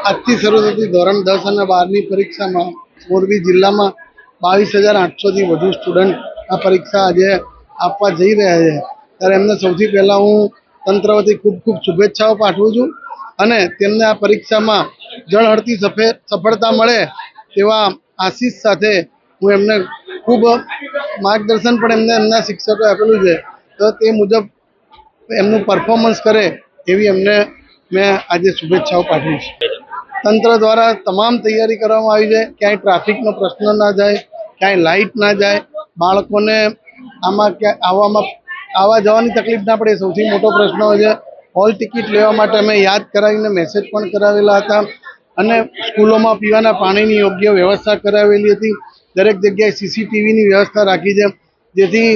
આજથી શરૂ થતી ધોરણ 10 અને 12ની પરીક્ષામાં મોરબી જિલ્લામાં 22,800થી વધુ સ્ટુડન્ટ આ પરીક્ષા આજે આપવા જઈ રહ્યા છે. ત્યારે એમને સૌથી પહેલાં હું તંત્ર વતી ખૂબ ખૂબ શુભેચ્છાઓ પાઠવું છું અને તેમને આ પરીક્ષામાં જળહળતી સફળતા મળે તેવા આશીષ સાથે હું એમને ખૂબ માર્ગદર્શન પણ એમના શિક્ષકોએ આપેલું છે. તો તે મુજબ એમનું પરફોર્મન્સ કરે એવી એમને મેં આજે શુભેચ્છાઓ પાઠવી છે. તંત્ર દ્વારા તમામ તૈયારી કરવામાં આવી છે. ક્યાંય ટ્રાફિકનો પ્રશ્ન ના જાય, ક્યાંય લાઇટ ના જાય, બાળકોને આમાં ક્યાં આવવા જવાની તકલીફ ના પડે, સૌથી મોટો પ્રશ્ન હોય છે. હોલ ટિકિટ લેવા માટે અમે યાદ કરાવીને મેસેજ પણ કરાવેલા હતા અને સ્કૂલોમાં પીવાના પાણીની યોગ્ય વ્યવસ્થા કરાવેલી હતી. દરેક જગ્યાએ સીસીટીવીની વ્યવસ્થા રાખી છે, જેથી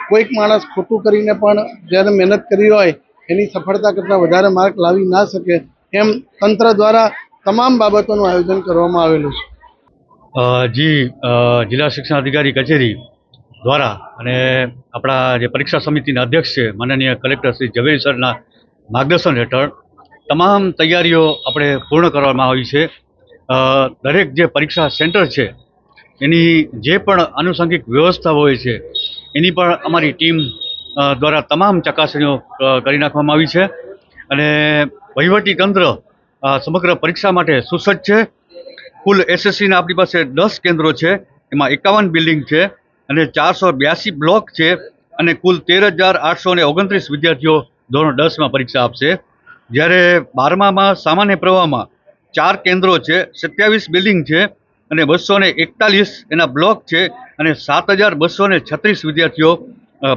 કોઈક માણસ ખોટું કરીને પણ જ્યારે મહેનત કરી હોય એની સફળતા કરતાં વધારે માર્ક લાવી ના શકે એમ તંત્ર દ્વારા તમામ બાબતોનું આયોજન કરવામાં આવેલું છે. જી જિલ્લા શિક્ષણ અધિકારી કચેરી દ્વારા અને આપણા જે પરીક્ષા સમિતિના અધ્યક્ષ છે માનનીય કલેક્ટર શ્રી ઝવેરી સરના માર્ગદર્શન હેઠળ તમામ તૈયારીઓ આપણે પૂર્ણ કરવામાં આવી છે. દરેક જે પરીક્ષા સેન્ટર છે એની જે પણ આનુષંગિક વ્યવસ્થા હોય છે એની પણ અમારી ટીમ દ્વારા તમામ ચકાસણીઓ કરી નાખવામાં આવી છે અને વહીવટી તંત્ર સમગ્ર પરીક્ષા માટે સુસજ્જ છે. કુલ એસએસસીના આપણી પાસે 10 કેન્દ્રો છે, એમાં 51 બિલ્ડિંગ છે અને 482 બ્લોક છે અને કુલ 13,829 વિદ્યાર્થીઓ ધોરણ 10માં પરીક્ષા આપશે. જ્યારે 12મામાં સામાન્ય પ્રવાહમાં 4 કેન્દ્રો છે, 27 બિલ્ડિંગ છે અને 241 એના બ્લોક છે અને 7,236 વિદ્યાર્થીઓ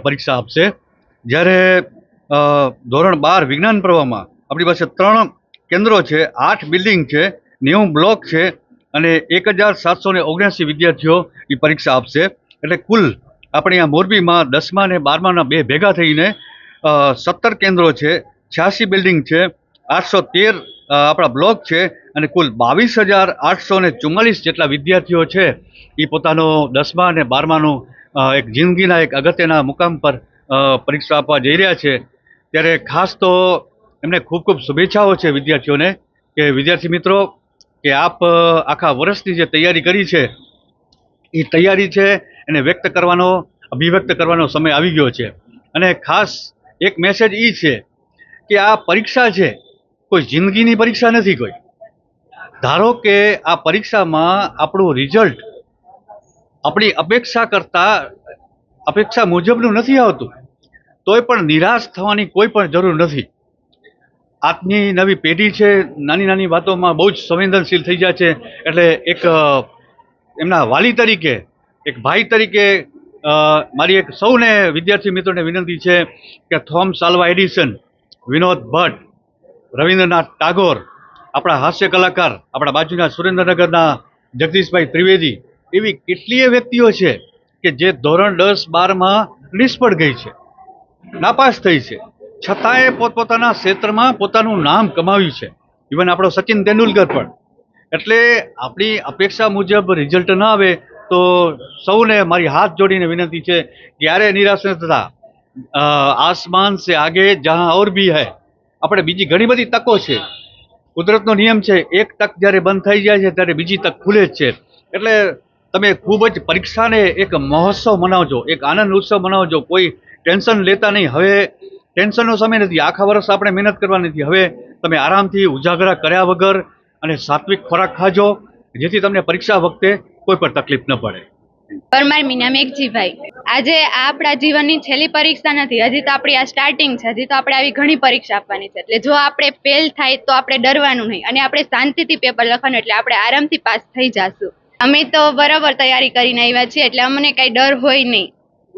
પરીક્ષા આપશે. જ્યારે ધોરણ 12 વિજ્ઞાન પ્રવાહમાં આપણી પાસે 3 કેન્દ્રો છે, 8 બિલ્ડિંગ છે, 90 બ્લોક છે અને 1,779 વિદ્યાર્થીઓ એ પરીક્ષા આપશે. એટલે કુલ આપણે અહીંયા મોરબીમાં 10મા અને 12માના બે ભેગા થઈને 17 કેન્દ્રો છે, 86 બિલ્ડિંગ છે, 813 આપણા બ્લોક છે અને કુલ 22,844 જેટલા વિદ્યાર્થીઓ છે એ પોતાનો 10મા અને 12માનું એક જિંદગીના એક અગત્યના મુકામ પર પરીક્ષા આપવા જઈ રહ્યા છે. ત્યારે ખાસ તો એમને ખૂબ ખૂબ શુભેચ્છાઓ છે વિદ્યાર્થીઓને કે વિદ્યાર્થી મિત્રો કે આપ આખા વર્ષની જે તૈયારી કરી છે એ તૈયારી છે એને અભિવ્યક્ત કરવાનો સમય આવી ગયો છે. અને ખાસ એક મેસેજ એ છે કે આ પરીક્ષા છે કોઈ જિંદગીની પરીક્ષા નથી. કોઈ ધારો કે આ પરીક્ષામાં આપણું રિઝલ્ટ આપણી અપેક્ષા મુજબનું નથી આવતું તોય પણ નિરાશ થવાની કોઈ પણ જરૂર નથી. આજની નવી પેઢી છે નાની નાની વાતોમાં બહુ જ સંવેદનશીલ થઈ જાય છે. એટલે એક એમના વાલી તરીકે, એક ભાઈ તરીકે મારી એક સૌને વિદ્યાર્થી મિત્રોને વિનંતી છે કે Thomas Alva Edison, Vinod Bhatt, Rabindranath Tagore, આપણા હાસ્ય કલાકાર, આપણા બાજુના સુરેન્દ્રનગરના જગદીશભાઈ ત્રિવેદી, એવી કેટલીય વ્યક્તિઓ છે કે જે ધોરણ 10-12માં નિષ્ફળ ગઈ છે, નાપાસ થઈ છે, છતાંય પોતપોતાના ક્ષેત્રમાં પોતાનું નામ કમાવ્યું છે. ઇવન આપણો સચિન તેંડુલકર પણ. એટલે આપણી અપેક્ષા મુજબ રિઝલ્ટ ન આવે તો સૌને મારી હાથ જોડીને વિનંતી છે ક્યારે નિરાશ ન થતા. આસમાન સે આગે જહાં ઓર ભી હૈ. આપણે બીજી ઘણી બધી તકો છે. કુદરતનો નિયમ છે, એક તક જ્યારે બંધ થઈ જાય છે ત્યારે બીજી તક ખુલે જ છે. એટલે તમે ખૂબ જ પરીક્ષાને એક મહોત્સવ મનાવજો, એક આનંદ ઉત્સવ મનાવજો. કોઈ ટેન્શન લેતા નહીં. હવે ટેન્શનનો સમય નથી. આખા વર્ષ આપણે મહેનત કરવાની નથી. હવે તમે આરામથી ઉજાગરા કર્યા વગર અને સાત્વિક ખોરાક ખાજો, જેથી તમને પરીક્ષા વખતે કોઈ પણ તકલીફ ન પડે. પરમાર મીના મેઘજીભાઈ. આજે આપણા જીવનની છેલ્લી પરીક્ષા નથી, હજી તો આપણી આ સ્ટાર્ટિંગ છે. હજી તો આપણે આવી ઘણી પરીક્ષા આપવાની છે. એટલે જો આપણે ફેલ થાય તો આપણે ડરવાનું નહીં અને આપણે શાંતિથી પેપર લખવાનું, એટલે આપણે આરામથી પાસ થઈ જશું. અમે તો બરાબર તૈયારી કરીને આવ્યા છીએ એટલે અમને કાંઈ ડર હોય નહીં.